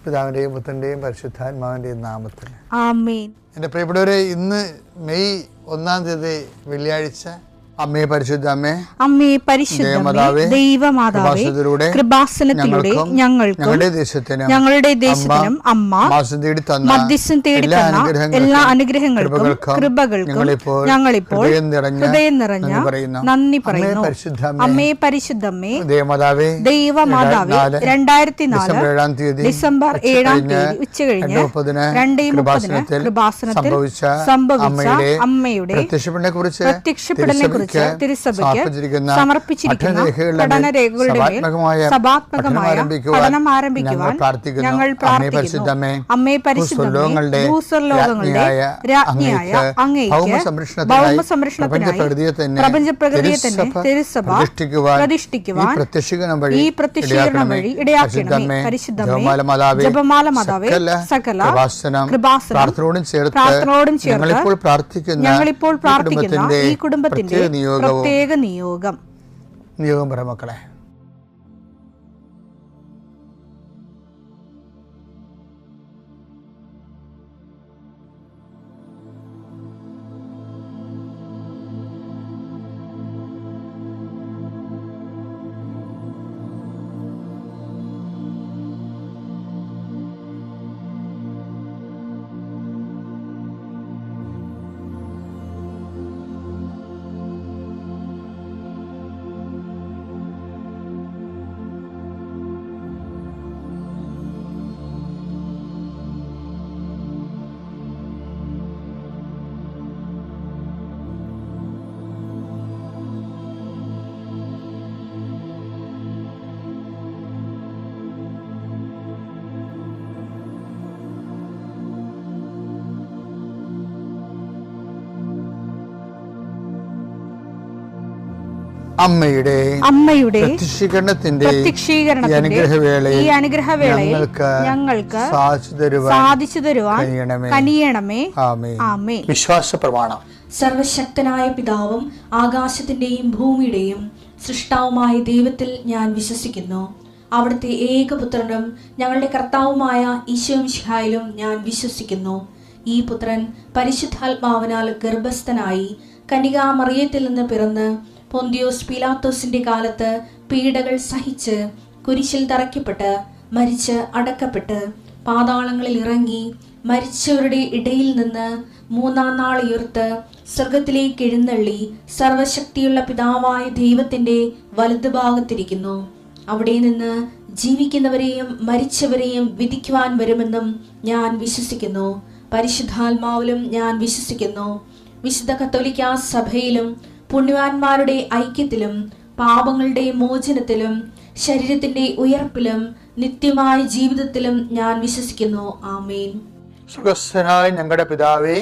പിതാവിൻ്റെയും പുത്രൻ്റെയും പരിശുദ്ധാത്മാവിൻ്റെയും നാമത്തിൽ ആമേൻ. എൻ്റെ പ്രിയപ്പെട്ടവരെ, ഇന്ന് മെയ് 1 വെള്ളിയാഴ്ച. അമ്മേ, പരിശുദ്ധ അമ്മേ, അമ്മേ പരിശുദ്ധമേ, ദൈവമാതാവേ, കൃപാസനത്തിലൂടെ ഞങ്ങൾക്കും ഞങ്ങളുടെ ദേശത്തിനും അമ്മ മധ്യസ്ഥം തേടി തന്ന എല്ലാ അനുഗ്രഹങ്ങൾക്കും കൃപകൾക്കും ഞങ്ങളിപ്പോൾ ഹൃദയം നിറഞ്ഞ നന്ദി പറയുന്നു. അമ്മേ പരിശുദ്ധമേ, ദൈവമാതാവേ, 2004 ഡിസംബർ 7 ഉച്ചകഴിഞ്ഞ് 2:30 കൃപാസനത്തിൽ സംഭവിച്ച അമ്മയുടെ പ്രത്യക്ഷപ്പെടലിനെ കുറിച്ച് തിരുസഭയ്ക്ക് സമർപ്പിച്ചിരിക്കുന്ന പഠനരേഖകളുടെ മേൽ സഭാത്മകമായ പഠനം ആരംഭിക്കുവാൻ ഞങ്ങൾ പ്രാർത്ഥിക്കുന്നു. അമ്മേ പരിശുദ്ധമേ, ഭൂസ്വർലോകങ്ങളുടെ രാജ്ഞിയായ അങ്ങേയ്ക്ക് ഭൗമസംരക്ഷണത്തിനായി പ്രപഞ്ചപ്രകൃതിയെ തന്നെ തിരുസഭ പ്രതിഷ്ഠിക്കുവാൻ ഈ പ്രത്യക്ഷീകരണം വഴി ഇടയാക്കണമേ. പരിശുദ്ധമേ, ജപമാല മാതാവേ, സകല കൃപാസനം പ്രാർത്ഥനയോടും ചേർത്ത് ഞങ്ങളിപ്പോൾ പ്രാർത്ഥിക്കുന്ന ഈ കുടുംബത്തിന്റെ പ്രത്യേക നിയോഗം പറ മക്കളെ. അമ്മയുടെ പ്രത്യക്ഷീകരണത്തിന്റെ ഈ അനുഗ്രഹവേളയിൽ ഞങ്ങൾക്ക് സാധിച്ചു തരുവാൻ കനിയണമേ. ആമേൻ. വിശ്വാസ പ്രമാണം. സർവശക്തനായ പിതാവും ആകാശത്തിന്റെയും ഭൂമിയുടെയും സൃഷ്ടാവുമായ ദൈവത്തിൽ ഞാൻ വിശ്വസിക്കുന്നു. അവിടുത്തെ ഏകപുത്രനും ഞങ്ങളുടെ കർത്താവുമായ ഈശോമിശിഹായിലും ഞാൻ വിശ്വസിക്കുന്നു. ഈ പുത്രൻ പരിശുദ്ധാത്മാവിനാൽ ഗർഭസ്ഥനായി കന്യകാമറിയത്തിൽ നിന്ന് പിറന്ന് പൊന്തിയോസ് പീലാത്തോസിന്റെ കാലത്ത് പീഡകൾ സഹിച്ച് കുരിശിൽ തറയ്ക്കപ്പെട്ട് മരിച്ച് അടക്കപ്പെട്ട് പാതാളങ്ങളിൽ ഇറങ്ങി മരിച്ചവരുടെ ഇടയിൽ നിന്ന് 3-ാം നാൾ ഉയർത്ത് സ്വർഗത്തിലേക്ക് എഴുന്നള്ളി സർവശക്തിയുള്ള പിതാവായ ദൈവത്തിന്റെ വലതുഭാഗത്തിരിക്കുന്നു. അവിടെ നിന്ന് ജീവിക്കുന്നവരെയും മരിച്ചവരെയും വിധിക്കുവാൻ വരുമെന്നും ഞാൻ വിശ്വസിക്കുന്നു. പരിശുദ്ധാത്മാവിലും ഞാൻ വിശ്വസിക്കുന്നു. വിശുദ്ധ കത്തോലിക്കാ സഭയിലും പുണ്യവാന്മാരുടെ ഐക്യത്തിലും പാപങ്ങളുടെ മോചനത്തിലും ശരീരത്തിന്റെ ഉയർപ്പിലും നിത്യമായ ജീവിതത്തിലും ഞാൻ വിശ്വസിക്കുന്നു. ആമേൻ. സ്വർഗ്ഗസ്ഥനായ ഞങ്ങളുടെ പിതാവേ,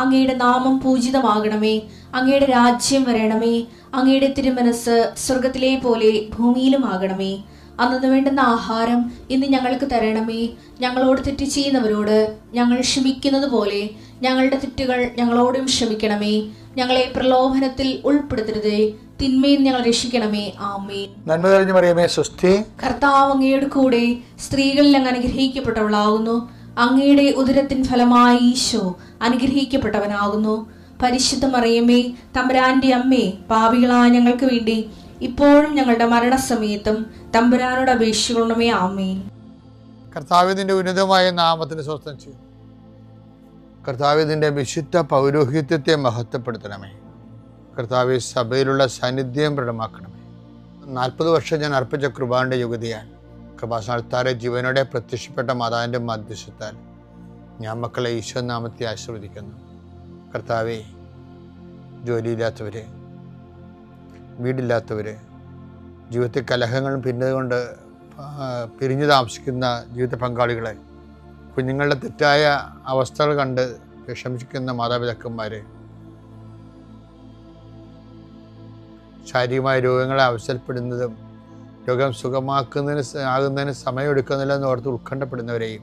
അങ്ങയുടെ നാമം പൂജിതമാകണമേ. അങ്ങയുടെ രാജ്യം വരണമേ. അങ്ങയുടെ തിരുമനസ് സ്വർഗത്തിലെ പോലെ ഭൂമിയിലും ആകണമേ. അന്നു വേണ്ടുന്ന ആഹാരം ഇന്ന് ഞങ്ങൾക്ക് തരണമേ. ഞങ്ങളോട് തെറ്റ് ചെയ്യുന്നവരോട് ഞങ്ങൾ ക്ഷമിക്കുന്നത് പോലെ ഞങ്ങളുടെ തെറ്റുകൾ ഞങ്ങളോടും ക്ഷമിക്കണമേ. ഞങ്ങളെ പ്രലോഭനത്തിൽ ഉൾപ്പെടുത്തരുതേ, തിന്മയിൽ ഞങ്ങൾ രക്ഷിക്കണമേ. ആമേൻ. നന്മ നിറഞ്ഞ മറിയമേ, സ്വസ്തി. കർത്താവ് അങ്ങയുടെ കൂടെ സ്ത്രീകളിൽ അങ്ങ് അനുഗ്രഹിക്കപ്പെട്ടവളാകുന്നു. അങ്ങയുടെ ഉദരത്തിൻ ഫലമായി ഈശോ അനുഗ്രഹിക്കപ്പെട്ടവനാകുന്നു. പരിശുദ്ധ മറിയമേ, തമ്പുരാന്റെ അമ്മേ, പാപികളായ ഞങ്ങൾക്ക് വേണ്ടി ഇപ്പോഴും ഞങ്ങളുടെ മരണസമയത്തും തമ്പുരാനോട് അപേക്ഷിക്കണമേ. ആമേൻ. കർത്താവിന്റെ ഉന്നതമായ നാമത്തിന് സ്വസ്ഥം ചെയ്യും. കർത്താവിന്റെ വിശുദ്ധ പൗരോഹിത്യത്തെ മഹത്വപ്പെടുത്തണമേ. കർത്താവ് സഭയിലുള്ള സാന്നിധ്യം പ്രകടമാക്കണമേ. 40 വർഷം ഞാൻ അർപ്പിച്ച കൃപാന്റെ യുഗതിയാൽ കൃപാസനത്താരെ ജീവനോടെ പ്രത്യക്ഷപ്പെട്ട മാതാവിൻ്റെ മധ്യസ്ഥത്താൽ ഞാൻ മക്കളെ ഈശോ നാമത്തെ ആശീർവദിക്കുന്നു. കർത്താവെ, ജോലിയില്ലാത്തവര്, വീടില്ലാത്തവര്, ജീവിതത്തിൽ കലഹങ്ങളും ഭിന്നതകൊണ്ട് പിരിഞ്ഞു താമസിക്കുന്ന ജീവിത പങ്കാളികളെ, കുഞ്ഞുങ്ങളുടെ തെറ്റായ അവസ്ഥകൾ കണ്ട് വിഷമിക്കുന്ന മാതാപിതാക്കന്മാരെ, ശാരീരികമായ രോഗങ്ങളെ അവസരപ്പെടുന്നതും രോഗം ആകുന്നതിന് സമയമെടുക്കുന്നില്ല എന്ന് ഓർത്ത് ഉത്കണ്ഠപ്പെടുന്നവരെയും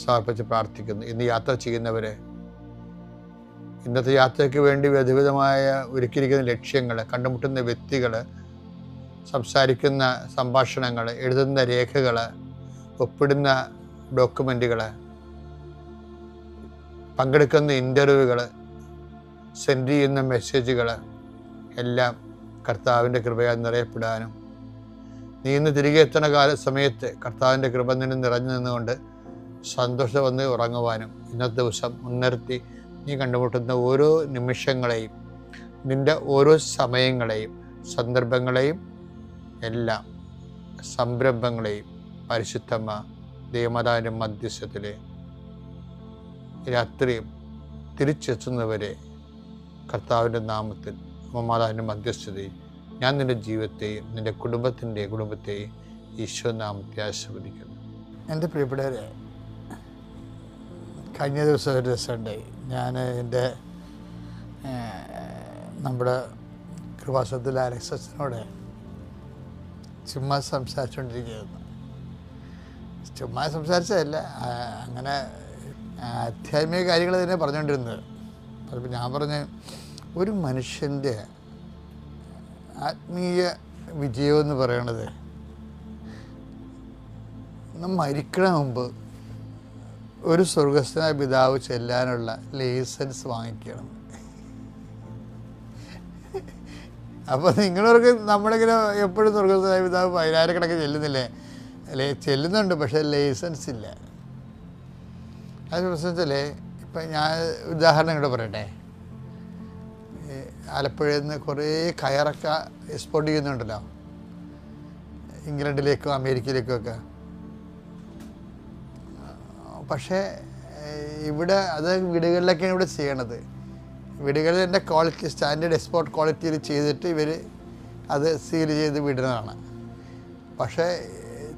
സമർപ്പിച്ച് പ്രാർത്ഥിക്കുന്നു. ഇന്ന് യാത്ര ചെയ്യുന്നവരെ, ഇന്നത്തെ യാത്രയ്ക്ക് വേണ്ടി വിധവിധമായ ഒരുക്കിയിരിക്കുന്ന ലക്ഷ്യങ്ങൾ, കണ്ടുമുട്ടുന്ന വ്യക്തികൾ, സംസാരിക്കുന്ന സംഭാഷണങ്ങൾ, എഴുതുന്ന രേഖകൾ, ഒപ്പിടുന്ന ഡോക്യുമെൻറ്റുകൾ, പങ്കെടുക്കുന്ന ഇൻ്റർവ്യൂകൾ, സെൻഡ് ചെയ്യുന്ന മെസ്സേജുകൾ എല്ലാം കർത്താവിൻ്റെ കൃപയാൽ നിറയപ്പെടാനും, നീ ഇന്ന് തിരികെ എത്തുന്ന സമയത്ത് കർത്താവിൻ്റെ കൃപ നിന്നെ നിറഞ്ഞു നിന്നുകൊണ്ട് സന്തോഷം വന്ന് ഉറങ്ങുവാനും, ഇന്നത്തെ ദിവസം മുൻനിർത്തി നീ കണ്ടുമുട്ടുന്ന ഓരോ നിമിഷങ്ങളെയും, നിൻ്റെ ഓരോ സമയങ്ങളെയും, സന്ദർഭങ്ങളെയും, എല്ലാം സംരംഭങ്ങളെയും പരിശുദ്ധമ്മ ദൈവമാതാവിൻ്റെ മധ്യസ്ഥത്തിൽ രാത്രിയും തിരിച്ചെത്തുന്നവരെ കർത്താവിൻ്റെ നാമത്തിൽ മാതാവിൻ്റെ മധ്യസ്ഥതയിൽ ഞാൻ നിൻ്റെ ജീവിതത്തെയും നിൻ്റെ കുടുംബത്തെയും ഈശോ നാമത്തെ ആശീർവദിക്കുന്നു. എൻ്റെ പ്രിയപ്പെട്ടവരെ, കഴിഞ്ഞ ദിവസം ഒരു ദിവസമുണ്ടായി. ഞാൻ എൻ്റെ നമ്മുടെ കൃപാസനത്തിൽ അലക്സസിനോട് ചുമ്മാ സംസാരിച്ചുകൊണ്ടിരിക്കുകയായിരുന്നു. ചുമ്മാ സംസാരിച്ചതല്ല, അങ്ങനെ ആധ്യാത്മിക കാര്യങ്ങൾ തന്നെ പറഞ്ഞുകൊണ്ടിരുന്നത്. അപ്പോൾ ഞാൻ പറഞ്ഞ്, ഒരു മനുഷ്യൻ്റെ ആത്മീയ വിജയമെന്ന് പറയണത് മരിക്കണ മുമ്പ് ഒരു സ്വർഗസ്ഥനായ പിതാവ് ചെല്ലാനുള്ള ലൈസൻസ് വാങ്ങിക്കണം. അപ്പോൾ നിങ്ങളവർക്ക് നമ്മളിങ്ങനെ എപ്പോഴും സ്വർഗസ്ഥനായ പിതാവ് 10,000 കണക്കിന് ചെല്ലുന്നില്ലേ? അല്ലേ, ചെല്ലുന്നുണ്ട്, പക്ഷേ ലൈസൻസ് ഇല്ല. അത് പ്രശ്നത്തില്ലേ, ഇപ്പം ഞാൻ ഉദാഹരണം ഇങ്ങോട്ട് പറയട്ടെ. ആലപ്പുഴയിൽ നിന്ന് കുറേ കയറൊക്കെ എക്സ്പോർട്ട് ചെയ്യുന്നുണ്ടല്ലോ, ഇംഗ്ലണ്ടിലേക്കോ അമേരിക്കയിലേക്കോ ഒക്കെ. പക്ഷേ ഇവിടെ അത് വീടുകളിലൊക്കെയാണ് ഇവിടെ ചെയ്യണത്. വീടുകളിൽ എൻ്റെ ക്വാളിറ്റി, സ്റ്റാൻഡേർഡ് എക്സ്പോർട്ട് ക്വാളിറ്റിയിൽ ചെയ്തിട്ട് ഇവർ അത് സീൽ ചെയ്ത് വിടുന്നതാണ്. പക്ഷേ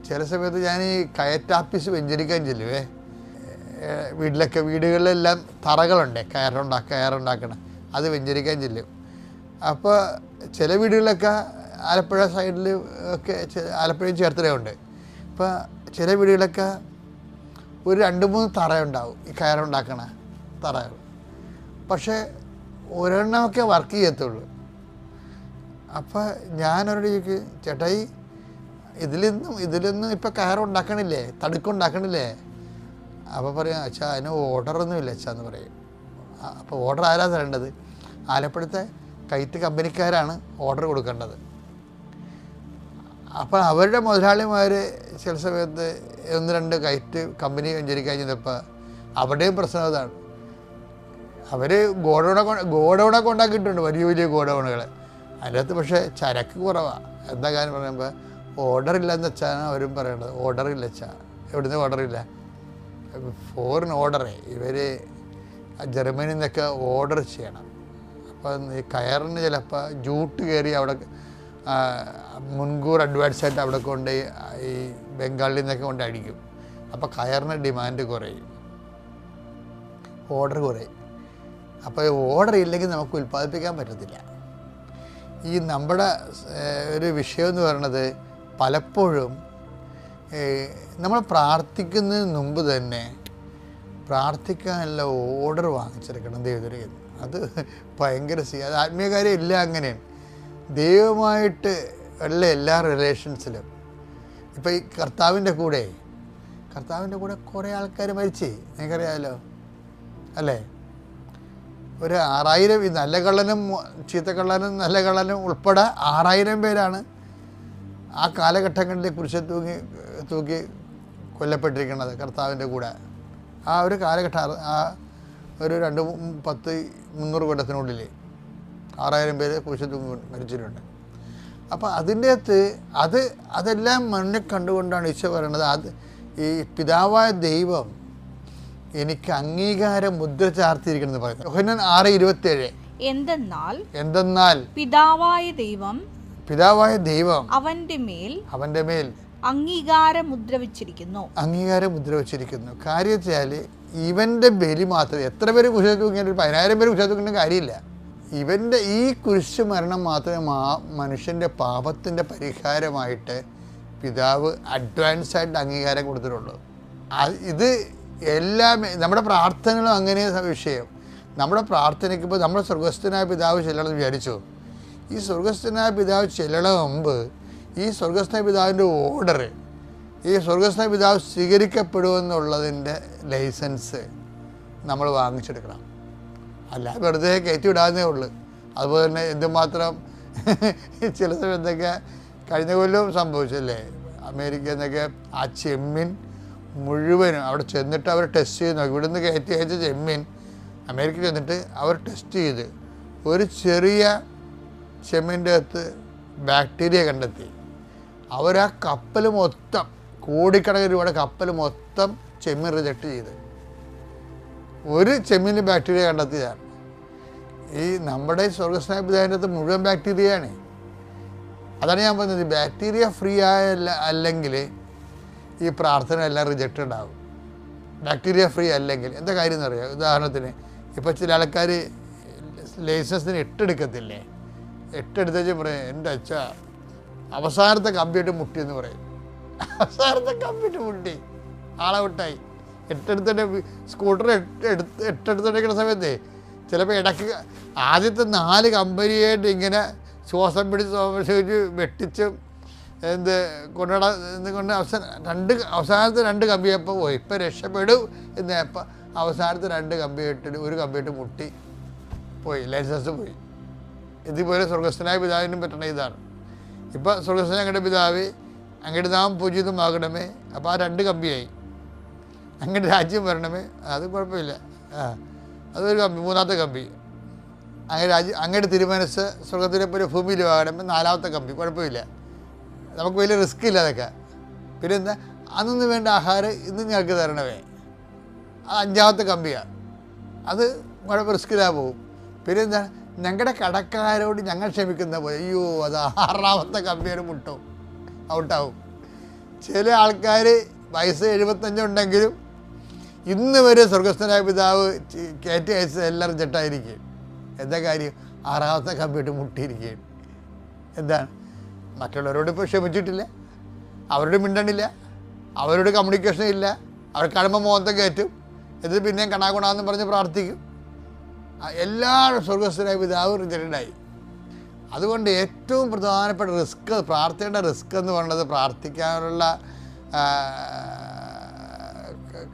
ചില സമയത്ത് ഞാൻ ഈ കയറ്റാപ്പീസ് വെഞ്ചരിക്കാൻ ചെല്ലുവേ. വീടുകളിലെല്ലാം തറകളുണ്ട്, കയറുണ്ടാക്കണം, അത് വെഞ്ചരിക്കാൻ ചെല്ലും. അപ്പോൾ ചില വീടുകളിലൊക്കെ ആലപ്പുഴ സൈഡിൽ ഒക്കെ, ആലപ്പുഴയും ചേർത്തലയുണ്ട്. ഇപ്പോൾ ചില വീടുകളിലൊക്കെ ഒരു 2-3 തറയുണ്ടാവും, ഈ കയറുണ്ടാക്കണ തറകൾ. പക്ഷേ ഒരെണ്ണമൊക്കെ വർക്ക് ചെയ്യത്തുള്ളൂ. അപ്പോൾ ഞാനവരോട് ചോദിക്കും, ചേട്ടായി ഇതിലൊന്നും ഇപ്പോൾ കയറുണ്ടാക്കണില്ലേ, തടുക്കുണ്ടാക്കണില്ലേ? അപ്പോൾ പറയും, അച്ഛാ അതിന് ഓർഡറൊന്നുമില്ല അച്ഛാ എന്ന് പറയും. അപ്പോൾ ഓർഡർ ആരാ തരേണ്ടത്? ആലപ്പുഴത്തെ കയറ്റ് കമ്പനിക്കാരാണ് ഓർഡർ കൊടുക്കേണ്ടത്. അപ്പോൾ അവരുടെ മുതലാളിമാർ ചില സമയത്ത് 1-2 കയറ്റ് കമ്പനി വെഞ്ചരിക്കാൻ ചെന്നപ്പോൾ അവിടെയും പ്രശ്നം അതാണ്. അവർ ഗോഡൗണൊക്കെ ഉണ്ടാക്കിയിട്ടുണ്ട്, വലിയ വലിയ ഗോഡൗണുകൾ. അതിനകത്ത് പക്ഷേ ചരക്ക് കുറവാണ്. എന്താ കാര്യം പറയുമ്പോൾ ഓർഡറില്ലെന്ന് വെച്ചാണ് അവരും പറയേണ്ടത്. ഓർഡറില്ല വെച്ചാൽ എവിടുന്ന് ഓർഡറില്ല? ഫോറിൻ ഓർഡറേ, ഇവർ ജർമ്മനിയിൽ നിന്നൊക്കെ ഓർഡർ ചെയ്യണം. അപ്പം ഈ കയറിന് ചിലപ്പോൾ ജൂട്ട് കയറി അവിടെ മുൻകൂർ അഡ്വാൻസായിട്ട് അവിടെ കൊണ്ട് ഈ ബംഗാളിൽ നിന്നൊക്കെ കൊണ്ട് അടിക്കും. അപ്പോൾ കയറിന് ഡിമാൻഡ് കുറയും, ഓർഡർ കുറയും. അപ്പോൾ ഓർഡർ ഇല്ലെങ്കിൽ നമുക്ക് ഉൽപ്പാദിപ്പിക്കാൻ പറ്റത്തില്ല. ഈ നമ്മുടെ ഒരു വിഷയം എന്ന് പറയുന്നത് പലപ്പോഴും നമ്മൾ പ്രാർത്ഥിക്കുന്നതിന് മുമ്പ് തന്നെ പ്രാർത്ഥിക്കാനുള്ള ഓർഡർ വാങ്ങിച്ചെടുക്കണം ദൈവത്തിൻ്റെ. അത് ഭയങ്കര അത് ആത്മീയകാര്യം ഇല്ല, അങ്ങനെയാണ്. ദൈവമായിട്ട് ഉള്ള എല്ലാ റിലേഷൻസിലും ഇപ്പോൾ ഈ കർത്താവിൻ്റെ കൂടെ കുറേ ആൾക്കാർ മരിച്ചേ, നിങ്ങൾക്കറിയാമല്ലോ അല്ലേ? ഒരു 6000, ഈ നല്ല കള്ളനും ചീത്തക്കള്ളനും നല്ല കള്ളനും ഉൾപ്പെടെ 6000 പേരാണ് ആ കാലഘട്ടങ്ങളിൽ കുരിശിൽ തൂക്കി കൊല്ലപ്പെട്ടിരിക്കുന്നത് കർത്താവിൻ്റെ കൂടെ. ആ ഒരു കാലഘട്ടം, ആ ഒരു 200-300 കൊല്ലത്തിനുള്ളിൽ 6000 പേര് കുരിശിൽ തൂങ്ങി മരിച്ചിട്ടുണ്ട്. അപ്പോൾ അതിൻ്റെ അകത്ത് അതെല്ലാം മുന്നിൽ കണ്ടുകൊണ്ടാണ് ഈശോ പറയുന്നത്, അത് ഈ പിതാവായ ദൈവം എനിക്ക് അംഗീകാരം മുദ്ര ചാർത്തിയിരിക്കണമെന്ന് പറയുന്നത്. യോഹന്നാൻ 6:27. എന്തെന്നാൽ പിതാവായ ദൈവം അവന്റെ മേൽ അംഗീകാരം മുദ്ര വെച്ചിരിക്കുന്നു. കാര്യം വെച്ചാൽ ഇവൻ്റെ ബലി മാത്രമേ, എത്ര പേര് കുരിശിൽ തൂങ്ങിയാലും 10,000 പേര് കുരിശിൽ തൂങ്ങേണ്ട കാര്യമില്ല. ഇവൻ്റെ ഈ കുരിശ് മരണം മാത്രമേ മനുഷ്യൻ്റെ പാപത്തിൻ്റെ പരിഹാരമായിട്ട് പിതാവ് അഡ്വാൻസായിട്ട് അംഗീകാരം കൊടുത്തിട്ടുള്ളൂ. ഇത് എല്ലാം നമ്മുടെ പ്രാർത്ഥനകളും അങ്ങനെ വിഷയം. നമ്മുടെ പ്രാർത്ഥനയ്ക്ക് ഇപ്പോൾ നമ്മുടെ സ്വർഗസ്ഥനായ പിതാവ് ചെല്ലണമെന്ന് വിചാരിച്ചു. ഈ സ്വർഗസ്ഥനായ പിതാവ് ചെല്ലണ മുമ്പ് ഈ സ്വർഗസ്ഥനായ പിതാവിൻ്റെ ഓർഡർ ഈ സ്വർഗസ്നായ പിതാവ് സ്വീകരിക്കപ്പെടുമെന്നുള്ളതിൻ്റെ ലൈസൻസ് നമ്മൾ വാങ്ങിച്ചെടുക്കണം. അല്ല വെറുതെ കയറ്റി വിടാന്നേ ഉള്ളൂ. അതുപോലെ തന്നെ എന്തുമാത്രം ചില സമയത്തൊക്കെ കഴിഞ്ഞ കൊല്ലം സംഭവിച്ചല്ലേ അമേരിക്കയിൽ നിന്നൊക്കെ ആ ചെമ്മീൻ മുഴുവനും അവിടെ ചെന്നിട്ട് അവർ ടെസ്റ്റ് ചെയ്ത് നോക്കി. ഇവിടുന്ന് കയറ്റി അയച്ച ചെമ്മീൻ അമേരിക്കയിൽ ചെന്നിട്ട് അവർ ടെസ്റ്റ് ചെയ്ത് ഒരു ചെറിയ ചെമ്മീൻ്റെ അകത്ത് ബാക്ടീരിയ കണ്ടെത്തി. അവരാ കപ്പൽ മൊത്തം കോടിക്കണക്കിന് രൂപയുടെ കപ്പൽ മൊത്തം ചെമ്മീൻ റിജക്റ്റ് ചെയ്ത് ഒരു ചെമ്മീനിൽ ബാക്ടീരിയ കണ്ടെത്തിയതാണ്. ഈ നമ്മുടെ സ്വർഗസ്നായ പിതാവിൻ്റെ അകത്ത് മുഴുവൻ ബാക്ടീരിയയാണ്. അതാണ് ഞാൻ പറഞ്ഞത്, ബാക്ടീരിയ ഫ്രീ അല്ലെങ്കിൽ ഈ പ്രാർത്ഥന എല്ലാം റിജക്റ്റഡ് ആകും. ബാക്ടീരിയ ഫ്രീ അല്ലെങ്കിൽ എന്താ കാര്യം എന്നറിയാം. ഉദാഹരണത്തിന് ഇപ്പോൾ ചില ആൾക്കാർ ലൈസൻസിന് 8 എടുക്കത്തില്ലേ, 8 എടുത്തേച്ച് പറയും എൻ്റെ അച്ഛ അവസാനത്തെ കമ്പ്യൂട്ടർ മുട്ടിയെന്ന് പറയും. അവസാനത്തെ കമ്പ്യൂട്ടർ മുട്ടി, ആളെ വിട്ടായി. 8 എടുത്തിട്ട് സ്കൂട്ടർ 8 എടുത്തിട്ടിരിക്കുന്ന സമയത്ത് ചിലപ്പോൾ ഇടയ്ക്ക് ആദ്യത്തെ 4 കമ്പനിയായിട്ട് ഇങ്ങനെ ശ്വാസം പിടിച്ച് വെട്ടിച്ചും കൊണ്ട് അവസാനത്തെ 2 കമ്പിയപ്പോൾ പോയി. ഇപ്പം രക്ഷപ്പെടും എന്നപ്പോൾ അവസാനത്തെ 2 കമ്പിയിട്ട് ഒരു കമ്പിയിട്ട് മുട്ടി പോയി, ലൈസൻസ് പോയി. ഇതുപോലെ സ്വർഗസ്ഥനായ പിതാവിനും പറ്റണ ഇതാണ്. ഇപ്പം സ്വർഗസ്ഥനായ അങ്ങയുടെ പിതാവ് അങ്ങയുടെ നാം പൂജിതമാകണമേ. അപ്പോൾ ആ 2 കമ്പിയായി. അങ്ങയുടെ രാജ്യം വരണമേ, അത് കുഴപ്പമില്ല. അതൊരു കമ്പി, 3ാമത്തെ കമ്പി. അങ്ങയുടെ തിരുമനസ് സ്വർഗത്തിലെ പോലെ ഭൂമിയിൽ ആകണമേ, 4ാമത്തെ കമ്പി. കുഴപ്പമില്ല, നമുക്ക് വലിയ റിസ്ക് ഇല്ല അതൊക്കെ. പിന്നെ എന്താ അന്നൊന്നും വേണ്ട ആഹാരം ഇന്ന് ഞങ്ങൾക്ക് തരണമേ, അത് 5ാമത്തെ കമ്പിയാണ്. അത് കുഴപ്പം റിസ്ക്കിലാ പോകും. പിന്നെ എന്താ ഞങ്ങളുടെ കടക്കാരോട് ഞങ്ങൾ ക്ഷമിക്കുന്ന പോലെ, അയ്യോ അത് 6ാമത്തെ കമ്പിയാണ് മുട്ടും, ഔട്ടാവും. ചില ആൾക്കാർ വയസ്സ് 75 ഉണ്ടെങ്കിലും ഇന്ന് വരെ സ്വർഗസ്ഥനായ പിതാവ് കയറ്റി അയച്ചത് എല്ലാവരും ചെട്ടായിരിക്കും. എന്താ കാര്യം? 6ാമത്തെ കമ്പിയിട്ട് മുട്ടിയിരിക്കുകയാണ്. എന്താണ്? മറ്റുള്ളവരോട് ഇപ്പോൾ ക്ഷമിച്ചിട്ടില്ല, അവരോട് മിണ്ടണില്ല, അവരോട് കമ്മ്യൂണിക്കേഷൻ ഇല്ല, അവർ കടമ്പ മോഹത്തെ കയറ്റും, എന്നിട്ട് പിന്നെയും കണാകുണാന്ന് പറഞ്ഞ് പ്രാർത്ഥിക്കും. എല്ലാവരും സ്വർഗസ്ഥനായ പിതാവ് റിജക്റ്റഡായി. അതുകൊണ്ട് ഏറ്റവും പ്രധാനപ്പെട്ട റിസ്ക്, പ്രാർത്ഥനയുടെ റിസ്ക് എന്ന് പറയുന്നത് പ്രാർത്ഥിക്കാനുള്ള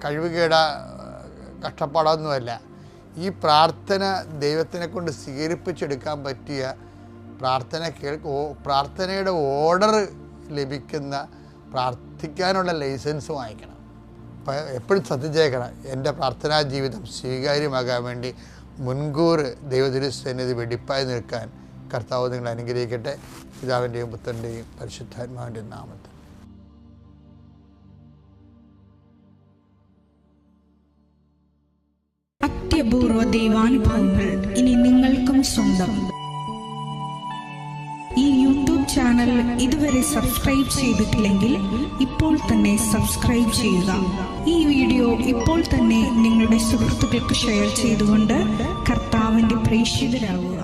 കഴിവുകേട കഷ്ടപ്പാടൊന്നുമല്ല. ഈ പ്രാർത്ഥന ദൈവത്തിനെ കൊണ്ട് സ്വീകരിപ്പിച്ചെടുക്കാൻ പറ്റിയ പ്രാർത്ഥനയുടെ ഓർഡർ ലഭിക്കുന്ന പ്രാർത്ഥിക്കാനുള്ള ലൈസൻസ് വാങ്ങിക്കണം. അപ്പോൾ എപ്പോഴും ശ്രദ്ധിച്ചേക്കണം, എൻ്റെ പ്രാർത്ഥനാ ജീവിതം സ്വീകാര്യമാകാൻ വേണ്ടി മുൻകൂർ ദൈവതിരുസന്നിധി വെടിപ്പായി നിൽക്കാൻ കർത്താവ് നിങ്ങളെ അനുഗ്രഹിക്കട്ടെ. പിതാവിൻ്റെയും പുത്രൻ്റെയും പരിശുദ്ധാത്മാവിൻ്റെയും നാമത്തിൽ. അത്യപൂർവ ദൈവാനുഭവങ്ങൾ ഇനി നിങ്ങൾക്കും സ്വന്തം. ഈ യൂട്യൂബ് ചാനൽ ഇതുവരെ സബ്സ്ക്രൈബ് ചെയ്തിട്ടില്ലെങ്കിൽ ഇപ്പോൾ തന്നെ സബ്സ്ക്രൈബ് ചെയ്യുക. ഈ വീഡിയോ ഇപ്പോൾ തന്നെ നിങ്ങളുടെ സുഹൃത്തുക്കൾക്ക് ഷെയർ ചെയ്തുകൊണ്ട് കർത്താവിൻ്റെ പ്രേക്ഷിതരാകുക.